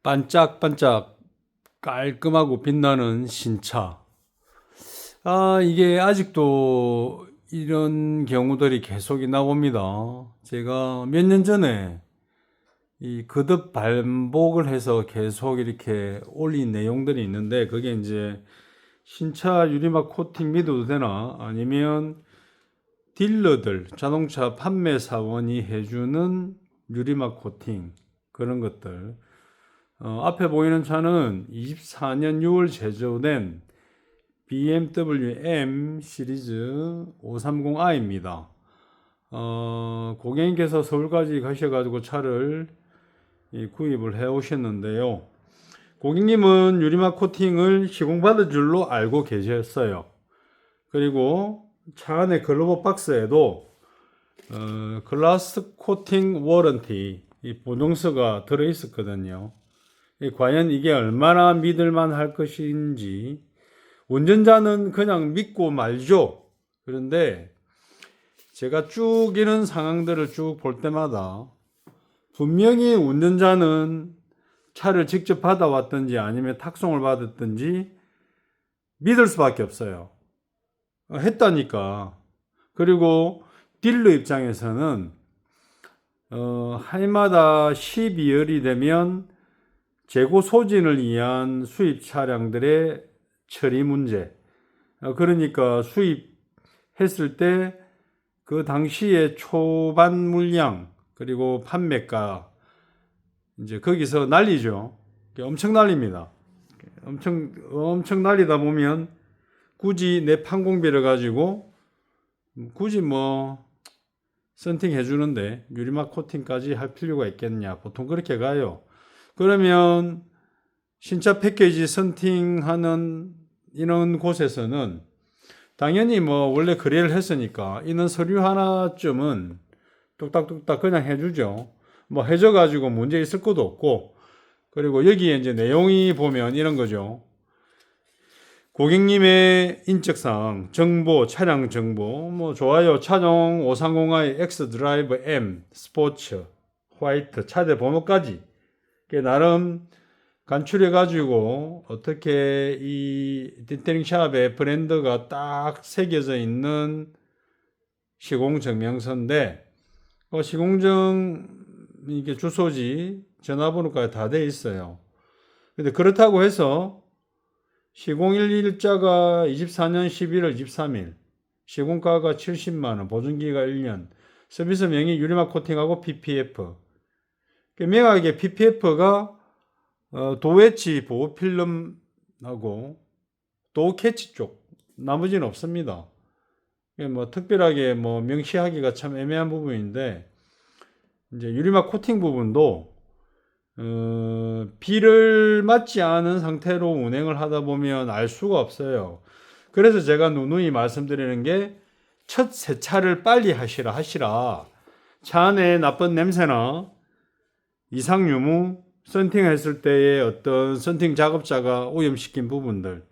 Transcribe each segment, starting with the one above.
반짝반짝 깔끔하고 빛나는 신차. 이게 아직도 이런 경우들이 계속 나옵니다. 제가 몇 년 전에 거듭 반복을 해서 계속 이렇게 올린 내용들이 있는데, 그게 이제 신차 유리막 코팅 믿어도 되나? 아니면 딜러들, 자동차 판매 사원이 해주는 유리막 코팅, 그런 것들. 앞에 보이는 차는 24년 6월 제조된 BMW M 시리즈 530i입니다. 고객님께서 서울까지 가셔가지고 차를 구입을 해 오셨는데요. 고객님은 유리막 코팅을 시공받은 줄로 알고 계셨어요. 그리고 차 안에 글로버 박스에도 글라스 코팅 워런티 보증서가 들어 있었거든요. 과연 이게 얼마나 믿을만 할 것인지, 운전자는 그냥 믿고 말죠. 그런데 제가 쭉 이런 상황들을 쭉 볼 때마다 분명히 운전자는 차를 직접 받아왔든지 아니면 탁송을 받았든지 믿을 수밖에 없어요. 했다니까. 그리고 딜러 입장에서는 해마다 12월이 되면 재고 소진을 위한 수입 차량들의 처리 문제, 그러니까 수입했을 때 그 당시에 초반 물량 그리고 판매가 이제 거기서 난리죠. 엄청 난립니다. 엄청 난리다 보면 굳이 내 판공비를 가지고 굳이 썬팅 해주는데 유리막 코팅까지 할 필요가 있겠냐, 보통 그렇게 가요. 그러면 신차 패키지 썬팅하는 이런 곳에서는 당연히 원래 거래를 했으니까 이런 서류 하나쯤은 뚝딱뚝딱 그냥 해주죠. 해줘가지고 문제 있을 것도 없고. 그리고 여기에 이제 내용이 보면 이런 거죠. 고객님의 인적사항, 정보, 차량 정보, 좋아요, 차종 530i X 드라이브 M, 스포츠, 화이트, 차대 번호까지 나름 간추려가지고 어떻게 이 디테일링 샵의 브랜드가 딱 새겨져 있는 시공증명서인데, 시공증 이게 주소지, 전화번호까지 다 돼 있어요. 근데 그렇다고 해서 시공일자가 24년 11월 23일, 시공가가 70만원, 보증기가 1년, 서비스 명의 유리막 코팅하고 PPF. 명확하게 PPF가 도웨치 보호필름하고 도캐치 쪽, 나머지는 없습니다. 특별하게 명시하기가 참 애매한 부분인데, 이제 유리막 코팅 부분도 비를 맞지 않은 상태로 운행을 하다 보면 알 수가 없어요. 그래서 제가 누누이 말씀드리는 게, 첫 세차를 빨리 하시라. 차 안에 나쁜 냄새나 이상 유무, 썬팅했을 때의 어떤 썬팅 작업자가 오염시킨 부분들,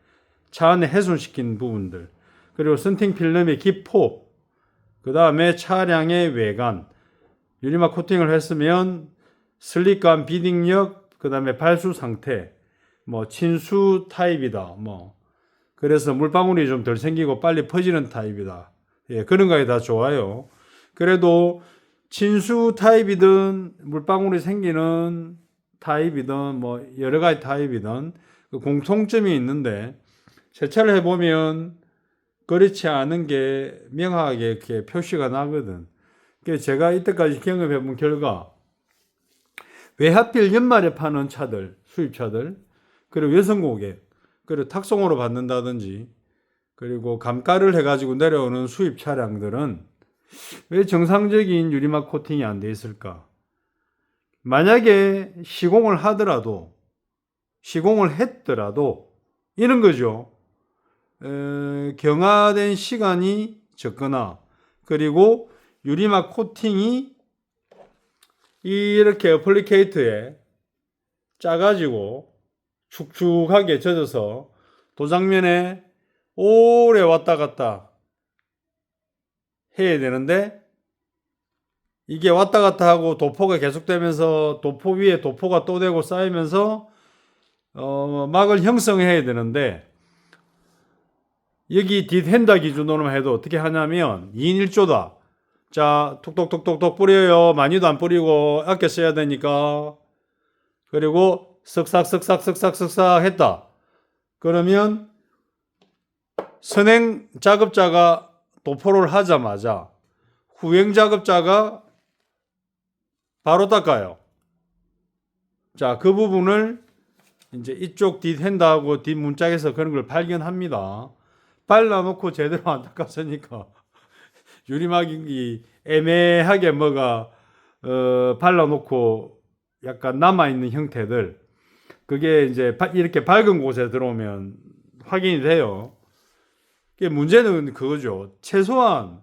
차 안에 훼손시킨 부분들, 그리고 썬팅 필름의 기포, 그 다음에 차량의 외관, 유리막 코팅을 했으면 슬립감, 비딩력, 그 다음에 발수 상태, 친수 타입이다, 그래서 물방울이 좀 덜 생기고 빨리 퍼지는 타입이다. 그런 거에 다 좋아요. 그래도 친수 타입이든 물방울이 생기는 타입이든 여러 가지 타입이든 그 공통점이 있는데, 세차를 해보면 그렇지 않은 게 명확하게 이렇게 표시가 나거든. 그래서 제가 이때까지 경험해본 결과, 왜 하필 연말에 파는 차들, 수입차들, 그리고 여성 고객, 그리고 탁송으로 받는다든지, 그리고 감가를 해가지고 내려오는 수입 차량들은 왜 정상적인 유리막 코팅이 안 돼 있을까? 만약에 시공을 했더라도 이런 거죠. 경화된 시간이 적거나, 그리고 유리막 코팅이 이렇게 어플리케이터에 짜가지고 축축하게 젖어서 도장면에 오래 왔다 갔다 해야 되는데, 이게 왔다 갔다 하고 도포가 계속되면서 도포 위에 도포가 또 되고 쌓이면서 막을 형성해야 되는데, 여기 뒷핸다 기준으로만 해도 어떻게 하냐면 2인 1조다. 자, 톡톡톡톡톡 뿌려요. 많이도 안 뿌리고 아껴 써야 되니까. 그리고 쓱싹쓱싹쓱싹쓱싹 했다. 그러면 선행 작업자가 도포를 하자마자 후행 작업자가 바로 닦아요. 자, 그 부분을 이제 이쪽 뒷핸다하고 뒷문짝에서 그런 걸 발견합니다. 발라놓고 제대로 안 닦았으니까 유리막이 애매하게 뭐가 발라놓고 약간 남아있는 형태들, 그게 이제 이렇게 밝은 곳에 들어오면 확인이 돼요. 문제는 그거죠. 최소한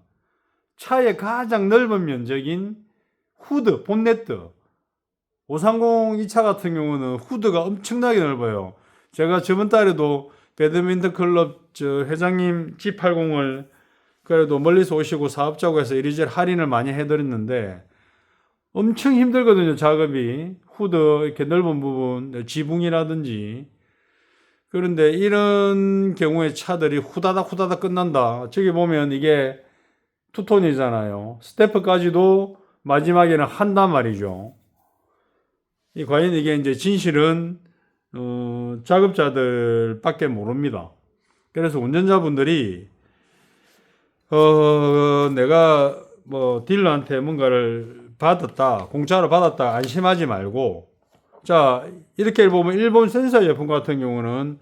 차의 가장 넓은 면적인 후드, 본네트, 530 이 차 같은 경우는 후드가 엄청나게 넓어요. 제가 저번 달에도 배드민턴 클럽 회장님 G80을 그래도 멀리서 오시고 사업자고 해서 이리저리 할인을 많이 해드렸는데 엄청 힘들거든요, 작업이. 후드 이렇게 넓은 부분, 지붕이라든지. 그런데 이런 경우에 차들이 후다닥 후다닥 끝난다. 저기 보면 이게 투톤이잖아요. 스태프까지도 마지막에는 한단 말이죠. 과연 이게 이제 진실은 작업자들밖에 모릅니다. 그래서 운전자분들이 내가 뭐 딜러한테 뭔가를 받았다, 공짜로 받았다 안심하지 말고, 자, 이렇게 보면 일본 센서 제품 같은 경우는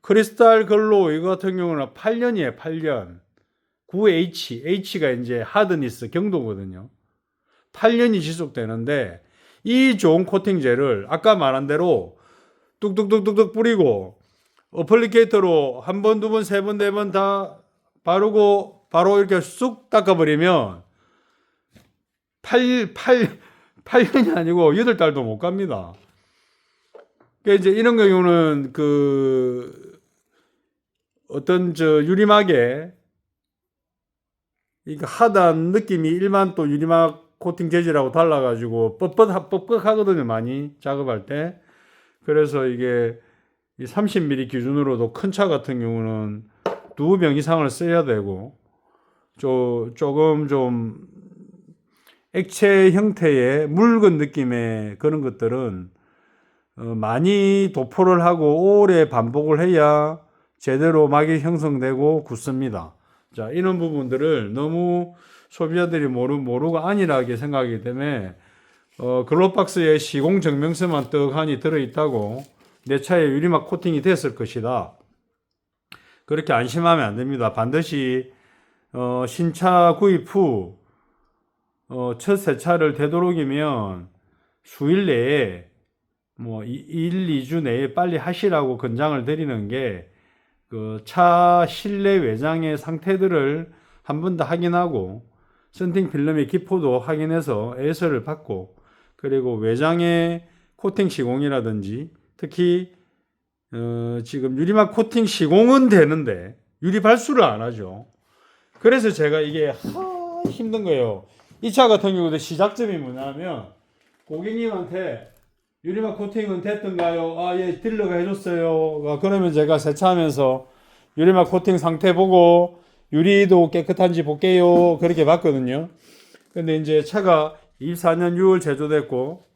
크리스탈 글로우 이거 같은 경우는 8년이에요. 8년. 9H, H가 이제 하드니스 경도거든요. 8년이 지속되는데 이 좋은 코팅제를 아까 말한 대로 뚝뚝뚝뚝뚝 뿌리고 어플리케이터로 한 번, 두 번, 세 번, 네 번 다 바르고 바로 이렇게 쑥 닦아버리면 8년이 아니고 8달도 못 갑니다. 그러니까 이제 이런 경우는 어떤 유리막에 이거 하단 느낌이 일반 또 유리막 코팅 재질하고 달라가지고 뻑뻑하거든요, 많이 작업할 때. 그래서 이게 30mm 기준으로도 큰 차 같은 경우는 2병 이상을 써야 되고, 조금 좀 액체 형태의 묽은 느낌의 그런 것들은 많이 도포를 하고 오래 반복을 해야 제대로 막이 형성되고 굳습니다. 자, 이런 부분들을 너무 소비자들이 모르고 안일하게 생각하기 때문에 글로박스에 시공 증명서만 떡하니 들어있다고 내 차에 유리막 코팅이 됐을 것이다, 그렇게 안심하면 안 됩니다. 반드시 신차 구입 후 첫 세차를 되도록이면 수일 내에 뭐 1, 2주 내에 빨리 하시라고 권장을 드리는 게, 그 차 실내 외장의 상태들을 한 번 더 확인하고 썬팅 필름의 기포도 확인해서 애서를 받고, 그리고 외장의 코팅 시공이라든지 특히 지금 유리막 코팅 시공은 되는데 유리 발수를 안 하죠. 그래서 제가 이게 힘든 거예요. 이 차 같은 경우도 시작점이 뭐냐면 고객님한테 유리막 코팅은 됐던가요? 아, 예, 딜러가 해줬어요. 그러면 제가 세차하면서 유리막 코팅 상태 보고 유리도 깨끗한지 볼게요. 그렇게 봤거든요. 근데 이제 차가 24년 6월 제조됐고,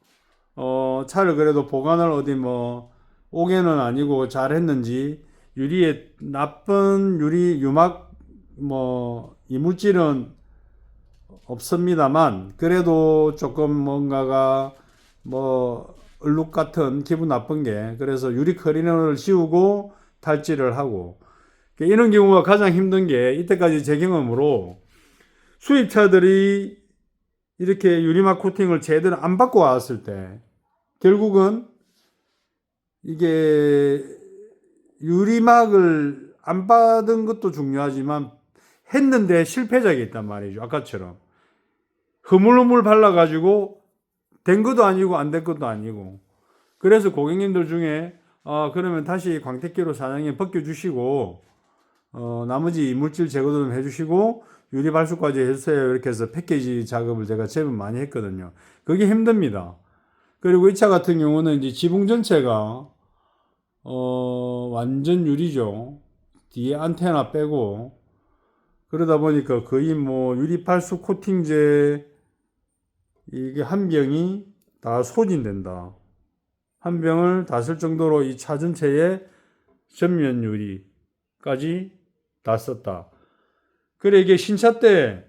차를 그래도 보관을 어디 뭐 5개는 아니고 잘 했는지, 유리에 나쁜 유막 뭐 이물질은 없습니다만, 그래도 조금 뭔가가 뭐 얼룩 같은 기분 나쁜 게, 그래서 유리 클리너를 씌우고 탈지를 하고, 이런 경우가 가장 힘든 게, 이때까지 제 경험으로 수입차들이 이렇게 유리막 코팅을 제대로 안 받고 왔을 때 결국은 이게 유리막을 안 받은 것도 중요하지만 했는데 실패작이 있단 말이죠. 아까처럼 흐물흐물 발라가지고 된 것도 아니고 안 된 것도 아니고. 그래서 고객님들 중에 그러면 다시 광택기로 사장님 벗겨주시고 나머지 이물질 제거도 좀 해주시고 유리 발수까지 해주세요. 이렇게 해서 패키지 작업을 제가 제법 많이 했거든요. 그게 힘듭니다. 그리고 이 차 같은 경우는 이제 지붕 전체가 완전 유리죠. 뒤에 안테나 빼고 그러다 보니까 거의 뭐 유리 발수 코팅제 이게 한 병이 다 소진된다. 한 병을 다 쓸 정도로 이 차 전체에 전면 유리까지 다 썼다. 그래 이게 신차 때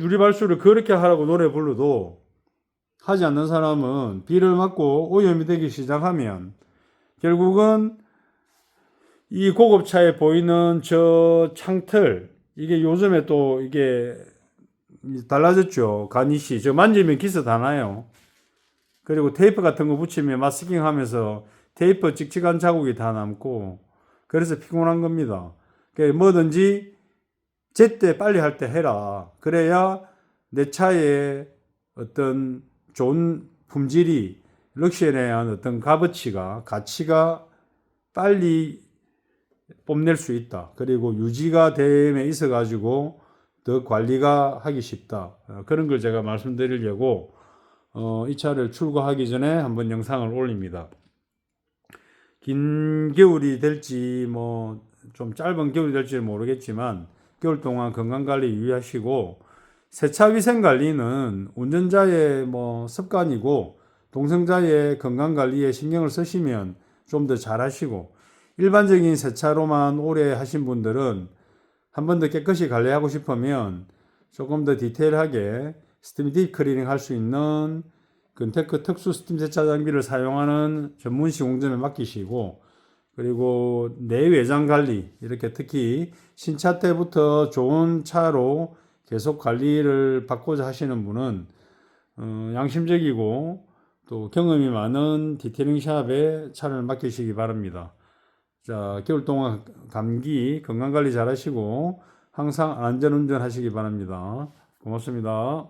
유리 발수를 그렇게 하라고 노래 불러도 하지 않는 사람은 비를 맞고 오염이 되기 시작하면 결국은 이 고급차에 보이는 저 창틀 이게 요즘에 또 이게 달라졌죠. 가니시 저 만지면 기스 다 나요. 그리고 테이프 같은 거 붙이면 마스킹 하면서 테이프 찍찍한 자국이 다 남고 그래서 피곤한 겁니다. 그러니까 뭐든지 제때 빨리 할 때 해라. 그래야 내 차에 어떤 좋은 품질이 럭셔리에 대한 어떤 가치가 빨리 뽐낼 수 있다. 그리고 유지가 됨에 있어 가지고 더 관리가 하기 쉽다. 그런 걸 제가 말씀드리려고 이 차를 출고하기 전에 한번 영상을 올립니다. 긴 겨울이 될지 뭐 좀 짧은 겨울이 될지 모르겠지만 겨울 동안 건강관리 유의하시고 세차 위생 관리는 운전자의 뭐 습관이고 동승자의 건강관리에 신경을 쓰시면 좀 더 잘하시고 일반적인 세차로만 오래 하신 분들은 한 번 더 깨끗이 관리하고 싶으면 조금 더 디테일하게 스팀 딥 클리닝 할 수 있는 근테크 특수 스팀 세차 장비를 사용하는 전문 시공점에 맡기시고 그리고 내외장 관리 이렇게 특히 신차 때부터 좋은 차로 계속 관리를 받고자 하시는 분은 양심적이고 또 경험이 많은 디테일링 샵에 차를 맡기시기 바랍니다. 자, 겨울 동안 감기 건강관리 잘 하시고 항상 안전운전 하시기 바랍니다. 고맙습니다.